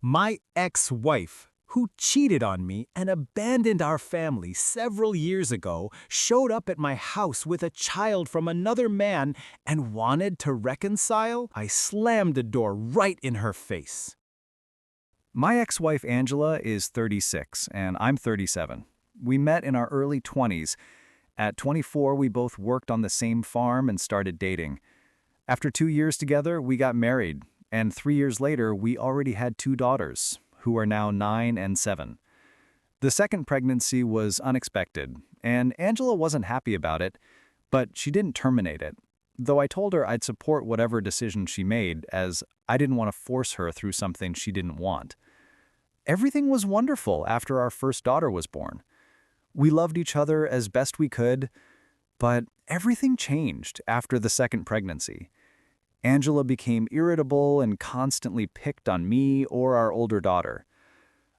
My ex-wife, who cheated on me and abandoned our family several years ago, showed up at my house with a child from another man and wanted to reconcile. I slammed the door right in her face. My ex-wife Angela is 36 and I'm 37. We met in our early 20s. At 24, we both worked on the same farm and started dating. After 2 years together, we got married, and 3 years later, we already had two daughters, who are now 9 and 7. The second pregnancy was unexpected, and Angela wasn't happy about it, but she didn't terminate it, though I told her I'd support whatever decision she made, as I didn't want to force her through something she didn't want. Everything was wonderful after our first daughter was born. We loved each other as best we could, but everything changed after the second pregnancy. Angela became irritable and constantly picked on me or our older daughter.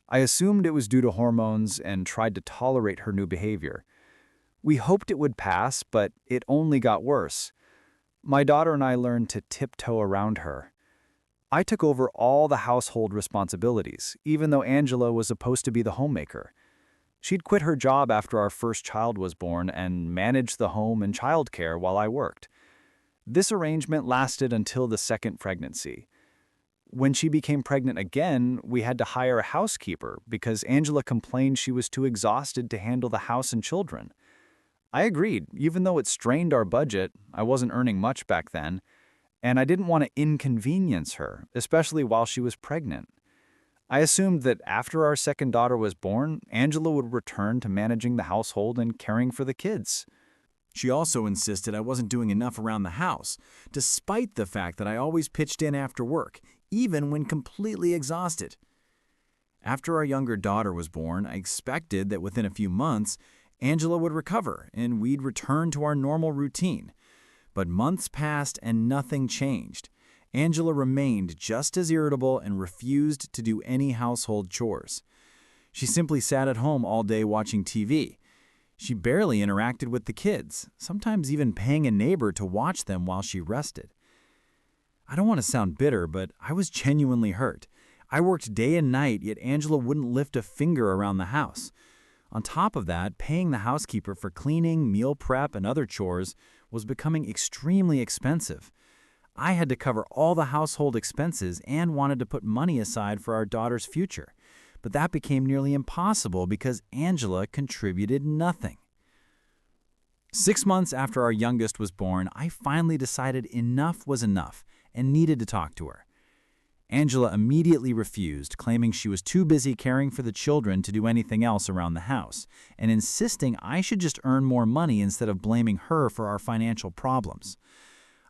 I assumed it was due to hormones and tried to tolerate her new behavior. We hoped it would pass, but it only got worse. My daughter and I learned to tiptoe around her. I took over all the household responsibilities, even though Angela was supposed to be the homemaker. She'd quit her job after our first child was born and managed the home and childcare while I worked. This arrangement lasted until the second pregnancy. When she became pregnant again, we had to hire a housekeeper because Angela complained she was too exhausted to handle the house and children. I agreed, even though it strained our budget. I wasn't earning much back then, and I didn't want to inconvenience her, especially while she was pregnant. I assumed that after our second daughter was born, Angela would return to managing the household and caring for the kids. She also insisted I wasn't doing enough around the house, despite the fact that I always pitched in after work, even when completely exhausted. After our younger daughter was born, I expected that within a few months, Angela would recover and we'd return to our normal routine. But months passed and nothing changed. Angela remained just as irritable and refused to do any household chores. She simply sat at home all day watching TV. She barely interacted with the kids, sometimes even paying a neighbor to watch them while she rested. I don't want to sound bitter, but I was genuinely hurt. I worked day and night, yet Angela wouldn't lift a finger around the house. On top of that, paying the housekeeper for cleaning, meal prep, and other chores was becoming extremely expensive. I had to cover all the household expenses and wanted to put money aside for our daughter's future. But that became nearly impossible because Angela contributed nothing. 6 months after our youngest was born, I finally decided enough was enough and needed to talk to her. Angela immediately refused, claiming she was too busy caring for the children to do anything else around the house, and insisting I should just earn more money instead of blaming her for our financial problems.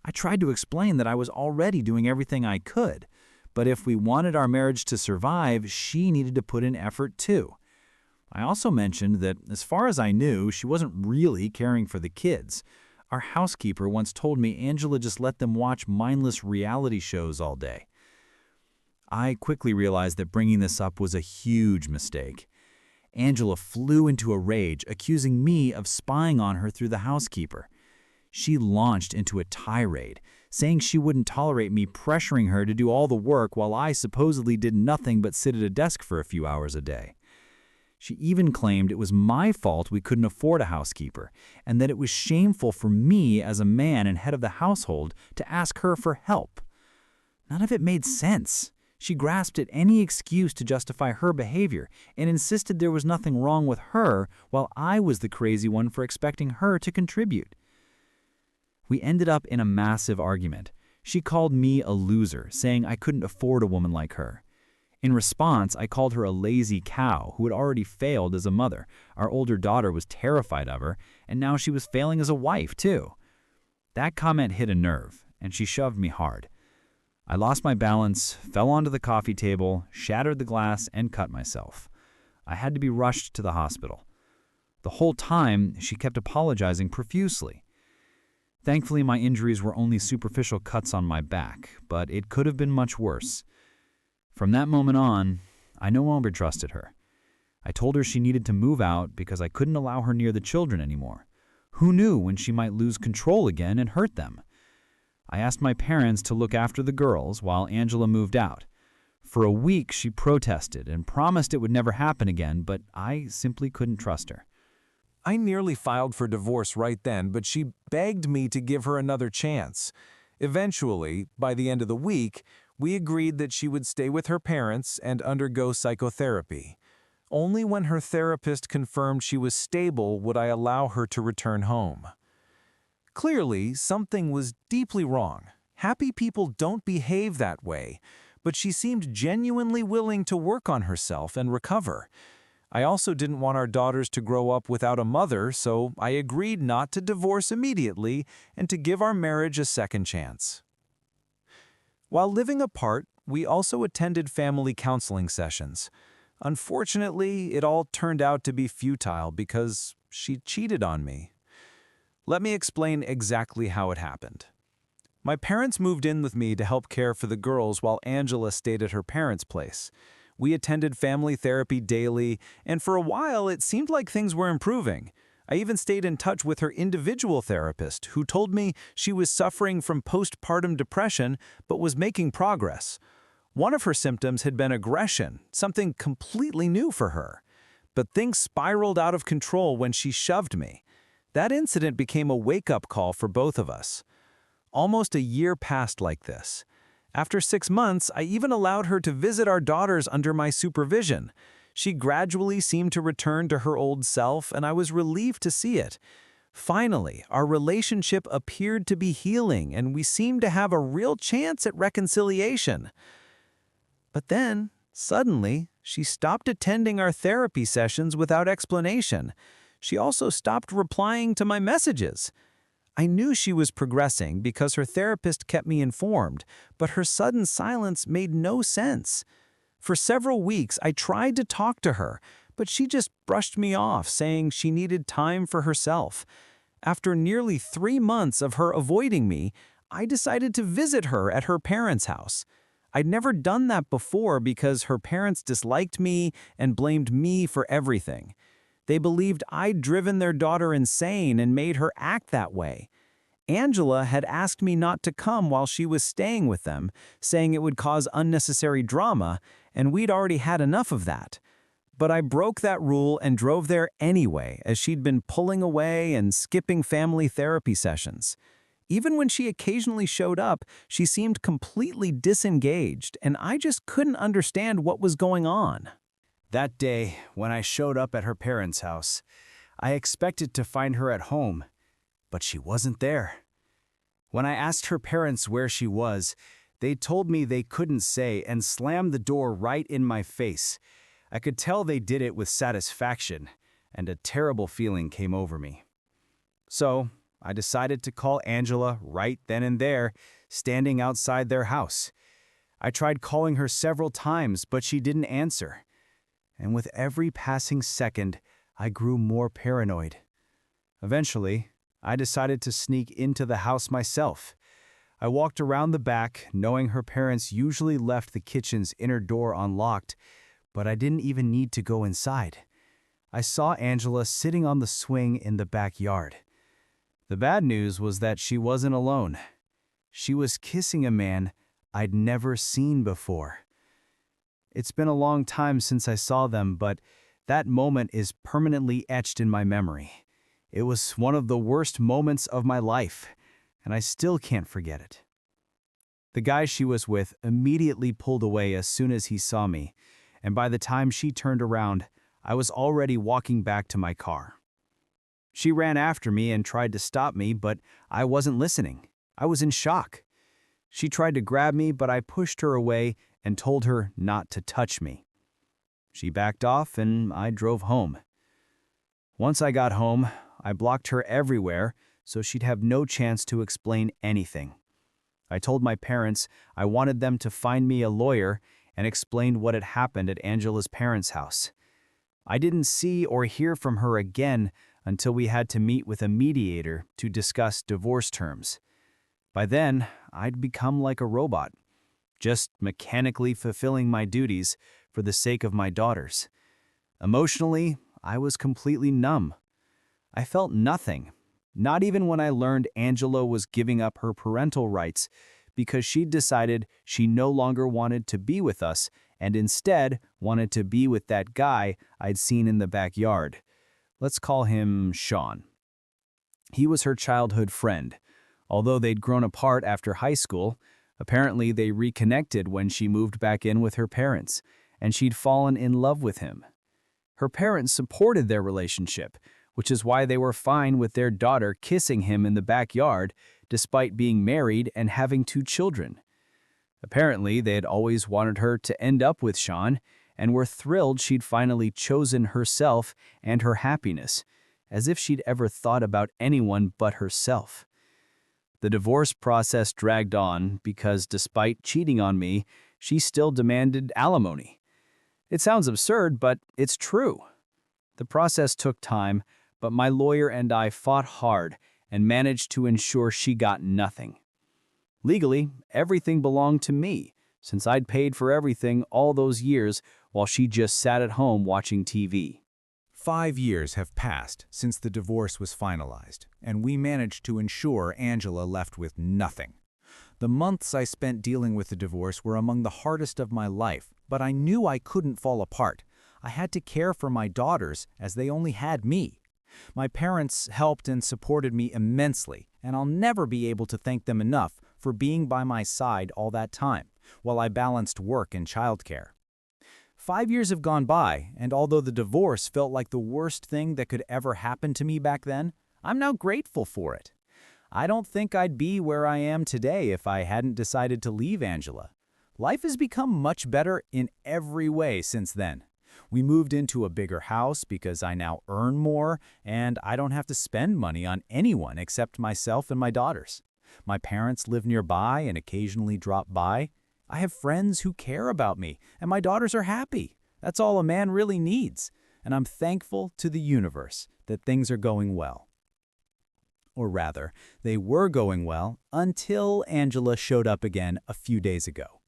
I tried to explain that I was already doing everything I could, but if we wanted our marriage to survive, she needed to put in effort too. I also mentioned that, as far as I knew, she wasn't really caring for the kids. Our housekeeper once told me Angela just let them watch mindless reality shows all day. I quickly realized that bringing this up was a huge mistake. Angela flew into a rage, accusing me of spying on her through the housekeeper. She launched into a tirade, saying she wouldn't tolerate me pressuring her to do all the work while I supposedly did nothing but sit at a desk for a few hours a day. She even claimed it was my fault we couldn't afford a housekeeper, and that it was shameful for me as a man and head of the household to ask her for help. None of it made sense. She grasped at any excuse to justify her behavior and insisted there was nothing wrong with her while I was the crazy one for expecting her to contribute. We ended up in a massive argument. She called me a loser, saying I couldn't afford a woman like her. In response, I called her a lazy cow who had already failed as a mother. Our older daughter was terrified of her, and now she was failing as a wife, too. That comment hit a nerve, and she shoved me hard. I lost my balance, fell onto the coffee table, shattered the glass, and cut myself. I had to be rushed to the hospital. The whole time, she kept apologizing profusely. Thankfully, my injuries were only superficial cuts on my back, but it could have been much worse. From that moment on, I no longer trusted her. I told her she needed to move out because I couldn't allow her near the children anymore. Who knew when she might lose control again and hurt them? I asked my parents to look after the girls while Angela moved out. For a week, she protested and promised it would never happen again, but I simply couldn't trust her. I nearly filed for divorce right then, but she begged me to give her another chance. Eventually, by the end of the week, we agreed that she would stay with her parents and undergo psychotherapy. Only when her therapist confirmed she was stable would I allow her to return home. Clearly, something was deeply wrong. Happy people don't behave that way, but she seemed genuinely willing to work on herself and recover. I also didn't want our daughters to grow up without a mother, so I agreed not to divorce immediately and to give our marriage a second chance. While living apart, we also attended family counseling sessions. Unfortunately, it all turned out to be futile because she cheated on me. Let me explain exactly how it happened. My parents moved in with me to help care for the girls while Angela stayed at her parents' place. We attended family therapy daily, and for a while it seemed like things were improving. I even stayed in touch with her individual therapist, who told me she was suffering from postpartum depression but was making progress. One of her symptoms had been aggression, something completely new for her. But things spiraled out of control when she shoved me. That incident became a wake-up call for both of us. Almost a year passed like this. After 6 months, I even allowed her to visit our daughters under my supervision. She gradually seemed to return to her old self, and I was relieved to see it. Finally, our relationship appeared to be healing, and we seemed to have a real chance at reconciliation. But then, suddenly, she stopped attending our therapy sessions without explanation. She also stopped replying to my messages. I knew she was progressing because her therapist kept me informed, but her sudden silence made no sense. For several weeks, I tried to talk to her, but she just brushed me off, saying she needed time for herself. After nearly 3 months of her avoiding me, I decided to visit her at her parents' house. I'd never done that before because her parents disliked me and blamed me for everything. They believed I'd driven their daughter insane and made her act that way. Angela had asked me not to come while she was staying with them, saying it would cause unnecessary drama, and we'd already had enough of that. But I broke that rule and drove there anyway, as she'd been pulling away and skipping family therapy sessions. Even when she occasionally showed up, she seemed completely disengaged, and I just couldn't understand what was going on. That day, when I showed up at her parents' house, I expected to find her at home, but she wasn't there. When I asked her parents where she was, they told me they couldn't say and slammed the door right in my face. I could tell they did it with satisfaction, and a terrible feeling came over me. So, I decided to call Angela right then and there, standing outside their house. I tried calling her several times, but she didn't answer. And with every passing second, I grew more paranoid. Eventually, I decided to sneak into the house myself. I walked around the back, knowing her parents usually left the kitchen's inner door unlocked, but I didn't even need to go inside. I saw Angela sitting on the swing in the backyard. The bad news was that she wasn't alone. She was kissing a man I'd never seen before. It's been a long time since I saw them, but that moment is permanently etched in my memory. It was one of the worst moments of my life, and I still can't forget it. The guy she was with immediately pulled away as soon as he saw me, and by the time she turned around, I was already walking back to my car. She ran after me and tried to stop me, but I wasn't listening. I was in shock. She tried to grab me, but I pushed her away and told her not to touch me. She backed off and I drove home. Once I got home, I blocked her everywhere so she'd have no chance to explain anything. I told my parents I wanted them to find me a lawyer and explained what had happened at Angela's parents' house. I didn't see or hear from her again until we had to meet with a mediator to discuss divorce terms. By then, I'd become like a robot, just mechanically fulfilling my duties for the sake of my daughters. Emotionally, I was completely numb. I felt nothing, not even when I learned Angela was giving up her parental rights because she'd decided she no longer wanted to be with us and instead wanted to be with that guy I'd seen in the backyard. Let's call him Sean. He was her childhood friend. Although they'd grown apart after high school, apparently they reconnected when she moved back in with her parents, and she'd fallen in love with him. Her parents supported their relationship, which is why they were fine with their daughter kissing him in the backyard despite being married and having 2 children. Apparently, they had always wanted her to end up with Sean and were thrilled she'd finally chosen herself and her happiness, as if she'd ever thought about anyone but herself. The divorce process dragged on because despite cheating on me, she still demanded alimony. It sounds absurd, but it's true. The process took time, but my lawyer and I fought hard and managed to ensure she got nothing. Legally, everything belonged to me, since I'd paid for everything all those years while she just sat at home watching TV. 5 years have passed since the divorce was finalized, and we managed to ensure Angela left with nothing. The months I spent dealing with the divorce were among the hardest of my life, but I knew I couldn't fall apart. I had to care for my daughters as they only had me. My parents helped and supported me immensely, and I'll never be able to thank them enough for being by my side all that time, while I balanced work and childcare. 5 years have gone by, and although the divorce felt like the worst thing that could ever happen to me back then, I'm now grateful for it. I don't think I'd be where I am today if I hadn't decided to leave Angela. Life has become much better in every way since then. We moved into a bigger house because I now earn more, and I don't have to spend money on anyone except myself and my daughters. My parents live nearby and occasionally drop by. I have friends who care about me, and my daughters are happy. That's all a man really needs, and I'm thankful to the universe that things are going well. Or rather, they were going well until Angela showed up again a few days ago.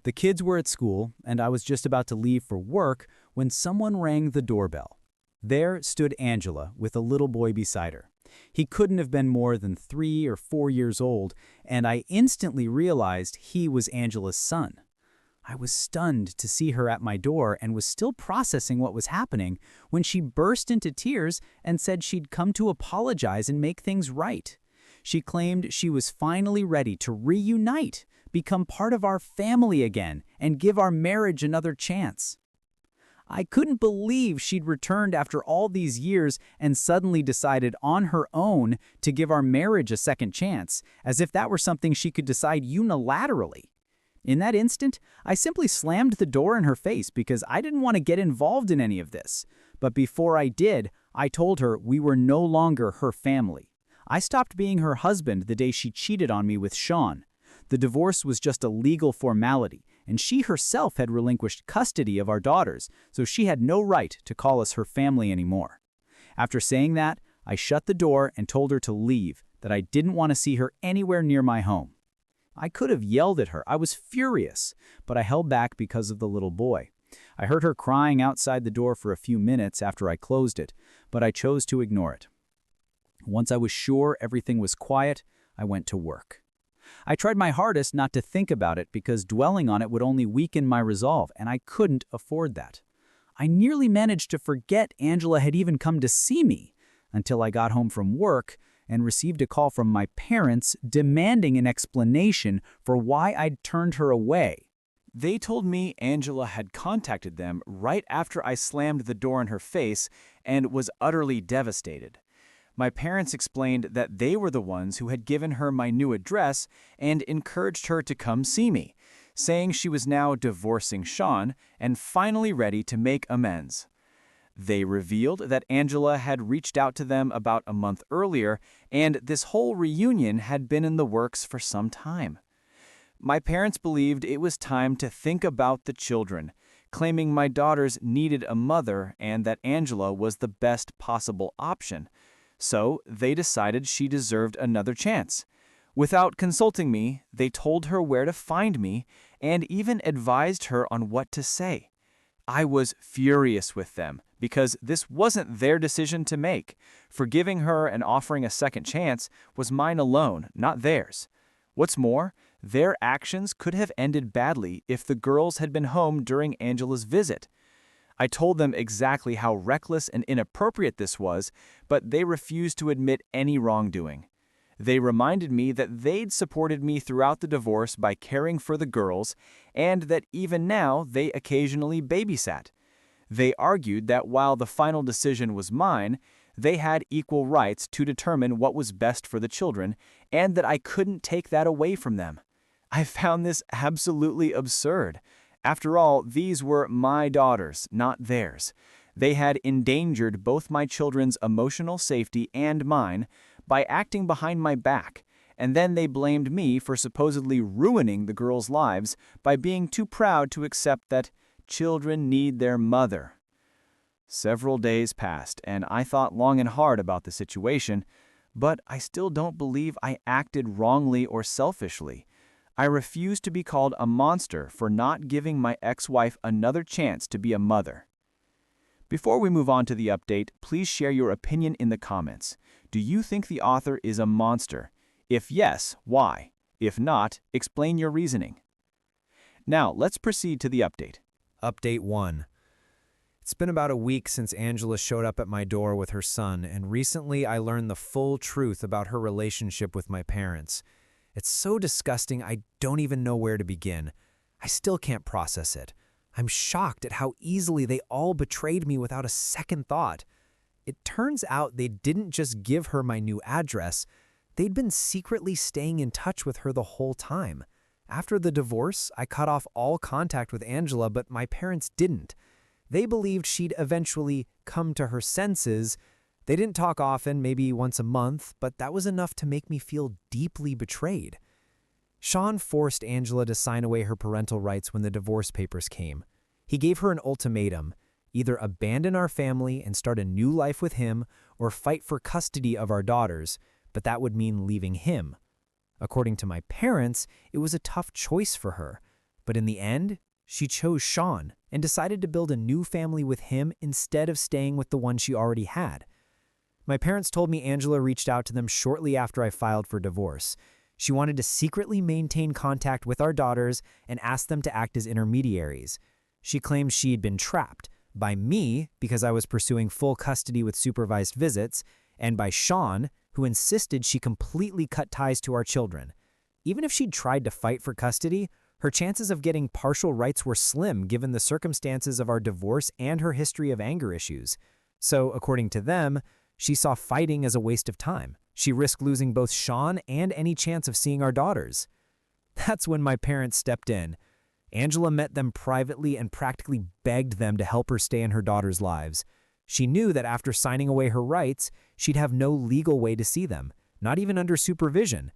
The kids were at school, and I was just about to leave for work when someone rang the doorbell. There stood Angela with a little boy beside her. He couldn't have been more than 3 or 4 years old, and I instantly realized he was Angela's son. I was stunned to see her at my door and was still processing what was happening when she burst into tears and said she'd come to apologize and make things right. She claimed she was finally ready to reunite, become part of our family again, and give our marriage another chance. I couldn't believe she'd returned after all these years and suddenly decided on her own to give our marriage a second chance, as if that were something she could decide unilaterally. In that instant, I simply slammed the door in her face because I didn't want to get involved in any of this. But before I did, I told her we were no longer her family. I stopped being her husband the day she cheated on me with Sean. The divorce was just a legal formality, and she herself had relinquished custody of our daughters, so she had no right to call us her family anymore. After saying that, I shut the door and told her to leave, that I didn't want to see her anywhere near my home. I could have yelled at her. I was furious, but I held back because of the little boy. I heard her crying outside the door for a few minutes after I closed it, but I chose to ignore it. Once I was sure everything was quiet, I went to work. I tried my hardest not to think about it because dwelling on it would only weaken my resolve, and I couldn't afford that. I nearly managed to forget Angela had even come to see me until I got home from work and received a call from my parents demanding an explanation for why I'd turned her away. They told me Angela had contacted them right after I slammed the door in her face and was utterly devastated. My parents explained that they were the ones who had given her my new address and encouraged her to come see me, saying she was now divorcing Sean and finally ready to make amends. They revealed that Angela had reached out to them about a month earlier, and this whole reunion had been in the works for some time. My parents believed it was time to think about the children, claiming my daughters needed a mother and that Angela was the best possible option. So they decided she deserved another chance. Without consulting me, they told her where to find me and even advised her on what to say. I was furious with them because this wasn't their decision to make. Forgiving her and offering a second chance was mine alone, not theirs. What's more, Their actions could have ended badly if the girls had been home during Angela's visit. I told them exactly how reckless and inappropriate this was, but they refused to admit any wrongdoing. They reminded me that they'd supported me throughout the divorce by caring for the girls, and that even now they occasionally babysat. They argued that while the final decision was mine, they had equal rights to determine what was best for the children, and that I couldn't take that away from them. I found this absolutely absurd. After all, these were my daughters, not theirs. They had endangered both my children's emotional safety and mine by acting behind my back, and then they blamed me for supposedly ruining the girls' lives by being too proud to accept that children need their mother. Several days passed, and I thought long and hard about the situation, but I still don't believe I acted wrongly or selfishly. I refuse to be called a monster for not giving my ex-wife another chance to be a mother. Before we move on to the update, please share your opinion in the comments. Do you think the author is a monster? If yes, why? If not, explain your reasoning. Now, let's proceed to the update. Update 1. It's been about a week since Angela showed up at my door with her son, and recently I learned the full truth about her relationship with my parents. It's so disgusting I don't even know where to begin. I still can't process it. I'm shocked at how easily they all betrayed me without a second thought. It turns out they didn't just give her my new address. They'd been secretly staying in touch with her the whole time. After the divorce, I cut off all contact with Angela, but my parents didn't. They believed she'd eventually come to her senses. They didn't talk often, maybe once a month, but that was enough to make me feel deeply betrayed. Sean forced Angela to sign away her parental rights when the divorce papers came. He gave her an ultimatum: either abandon our family and start a new life with him, or fight for custody of our daughters, but that would mean leaving him. According to my parents, it was a tough choice for her, but in the end, she chose Sean and decided to build a new family with him instead of staying with the one she already had. My parents told me Angela reached out to them shortly after I filed for divorce. She wanted to secretly maintain contact with our daughters and asked them to act as intermediaries. She claimed she'd been trapped by me because I was pursuing full custody with supervised visits, and by Sean, who insisted she completely cut ties to our children. Even if she'd tried to fight for custody, her chances of getting partial rights were slim given the circumstances of our divorce and her history of anger issues. So, according to them, she saw fighting as a waste of time. She risked losing both Sean and any chance of seeing our daughters. That's when my parents stepped in. Angela met them privately and practically begged them to help her stay in her daughters' lives. She knew that after signing away her rights, she'd have no legal way to see them, not even under supervision.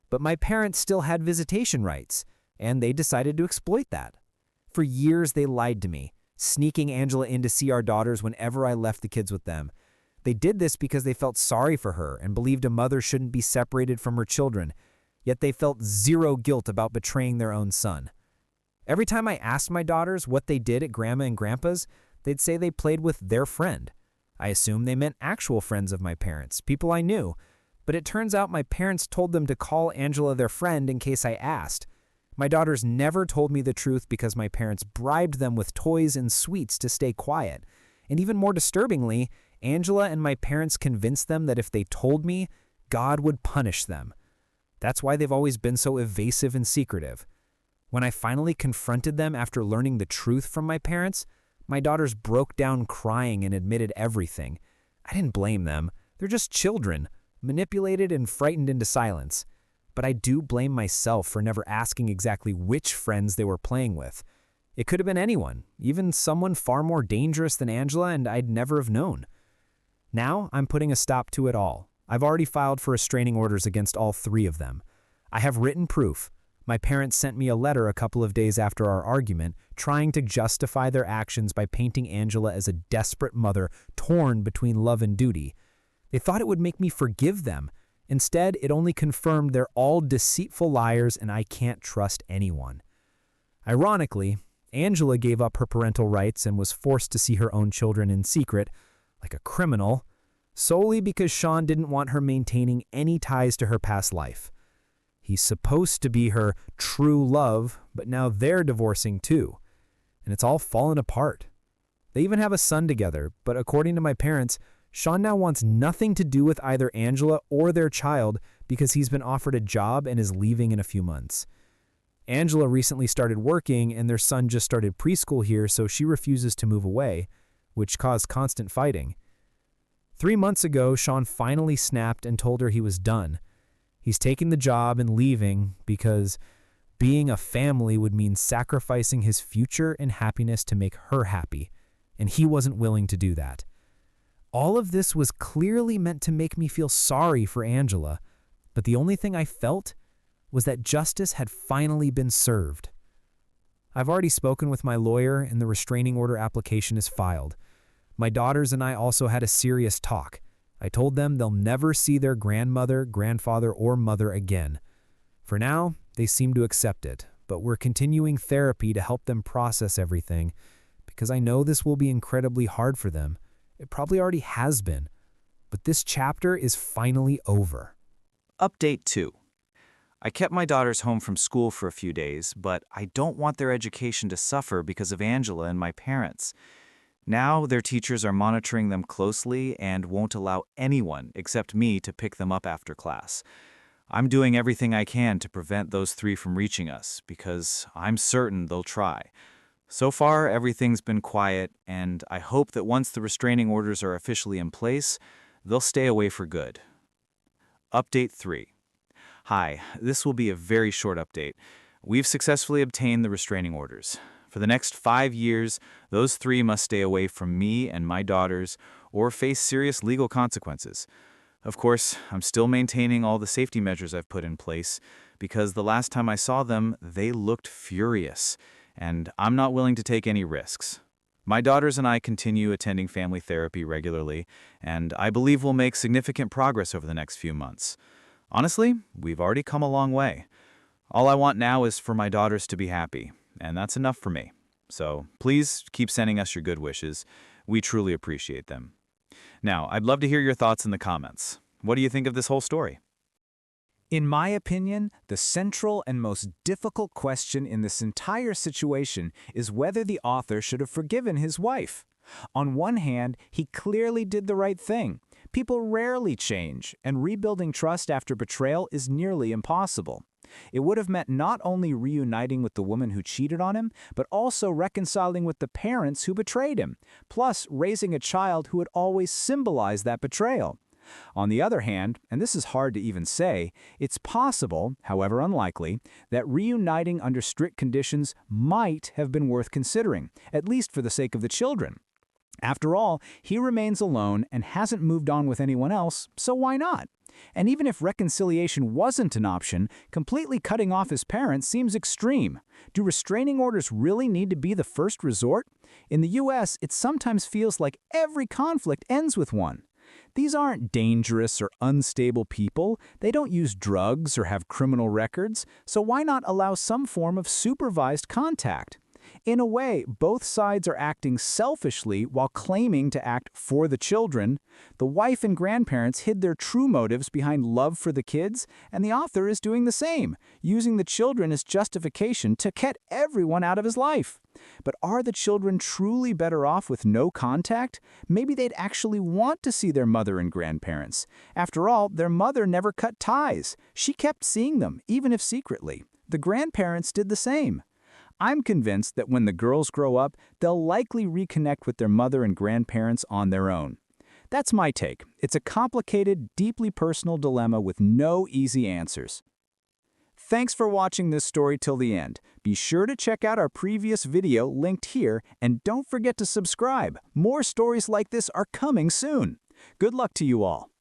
But my parents still had visitation rights, and they decided to exploit that. For years, they lied to me, sneaking Angela in to see our daughters whenever I left the kids with them. They did this because they felt sorry for her and believed a mother shouldn't be separated from her children, yet they felt zero guilt about betraying their own son. Every time I asked my daughters what they did at Grandma and Grandpa's, they'd say they played with their friend. I assumed they meant actual friends of my parents, people I knew, but it turns out my parents told them to call Angela their friend in case I asked. My daughters never told me the truth because my parents bribed them with toys and sweets to stay quiet. And even more disturbingly, Angela and my parents convinced them that if they told me, God would punish them. That's why they've always been so evasive and secretive. When I finally confronted them after learning the truth from my parents, my daughters broke down crying and admitted everything. I didn't blame them. They're just children, manipulated and frightened into silence. But I do blame myself for never asking exactly which friends they were playing with. It could have been anyone, even someone far more dangerous than Angela, and I'd never have known. Now, I'm putting a stop to it all. I've already filed for restraining orders against all three of them. I have written proof. My parents sent me a letter a couple of days after our argument, trying to justify their actions by painting Angela as a desperate mother torn between love and duty. They thought it would make me forgive them. Instead, it only confirmed they're all deceitful liars and I can't trust anyone. Ironically, Angela gave up her parental rights and was forced to see her own children in secret, like a criminal, solely because Sean didn't want her maintaining any ties to her past life. He's supposed to be her true love, but now they're divorcing too. And it's all fallen apart. They even have a son together, but according to my parents, Sean now wants nothing to do with either Angela or their child because he's been offered a job and is leaving in a few months. Angela recently started working and their son just started preschool here, so she refuses to move away, which caused constant fighting. 3 months ago, Sean finally snapped and told her he was done. He's taking the job and leaving because being a family would mean sacrificing his future and happiness to make her happy, and he wasn't willing to do that. All of this was clearly meant to make me feel sorry for Angela, but the only thing I felt was that justice had finally been served. I've already spoken with my lawyer and the restraining order application is filed. My daughters and I also had a serious talk. I told them they'll never see their grandmother, grandfather, or mother again. For now, they seem to accept it, but we're continuing therapy to help them process everything because I know this will be incredibly hard for them. It probably already has been, but this chapter is finally over. Update 2. I kept my daughters home from school for a few days, but I don't want their education to suffer because of Angela and my parents. Now their teachers are monitoring them closely and won't allow anyone except me to pick them up after class. I'm doing everything I can to prevent those 3 from reaching us because I'm certain they'll try. So far, everything's been quiet, and I hope that once the restraining orders are officially in place, they'll stay away for good. Update 3. Hi, this will be a very short update. We've successfully obtained the restraining orders. For the next 5 years, those 3 must stay away from me and my daughters or face serious legal consequences. Of course, I'm still maintaining all the safety measures I've put in place because the last time I saw them, they looked furious, and I'm not willing to take any risks. My daughters and I continue attending family therapy regularly, and I believe we'll make significant progress over the next few months. Honestly, we've already come a long way. All I want now is for my daughters to be happy, and that's enough for me. So please keep sending us your good wishes. We truly appreciate them. Now, I'd love to hear your thoughts in the comments. What do you think of this whole story? In my opinion, the central and most difficult question in this entire situation is whether the author should have forgiven his wife. On one hand, he clearly did the right thing. People rarely change, and rebuilding trust after betrayal is nearly impossible. It would have meant not only reuniting with the woman who cheated on him, but also reconciling with the parents who betrayed him, plus raising a child who had always symbolized that betrayal. On the other hand, and this is hard to even say, it's possible, however unlikely, that reuniting under strict conditions might have been worth considering, at least for the sake of the children. After all, he remains alone and hasn't moved on with anyone else, so why not? And even if reconciliation wasn't an option, completely cutting off his parents seems extreme. Do restraining orders really need to be the first resort? In the US, it sometimes feels like every conflict ends with one. These aren't dangerous or unstable people. They don't use drugs or have criminal records, so why not allow some form of supervised contact? In a way, both sides are acting selfishly while claiming to act for the children. The wife and grandparents hid their true motives behind love for the kids, and the author is doing the same, using the children as justification to get everyone out of his life. But are the children truly better off with no contact? Maybe they'd actually want to see their mother and grandparents. After all, their mother never cut ties. She kept seeing them, even if secretly. The grandparents did the same. I'm convinced that when the girls grow up, they'll likely reconnect with their mother and grandparents on their own. That's my take. It's a complicated, deeply personal dilemma with no easy answers. Thanks for watching this story till the end. Be sure to check out our previous video linked here, and don't forget to subscribe. More stories like this are coming soon. Good luck to you all.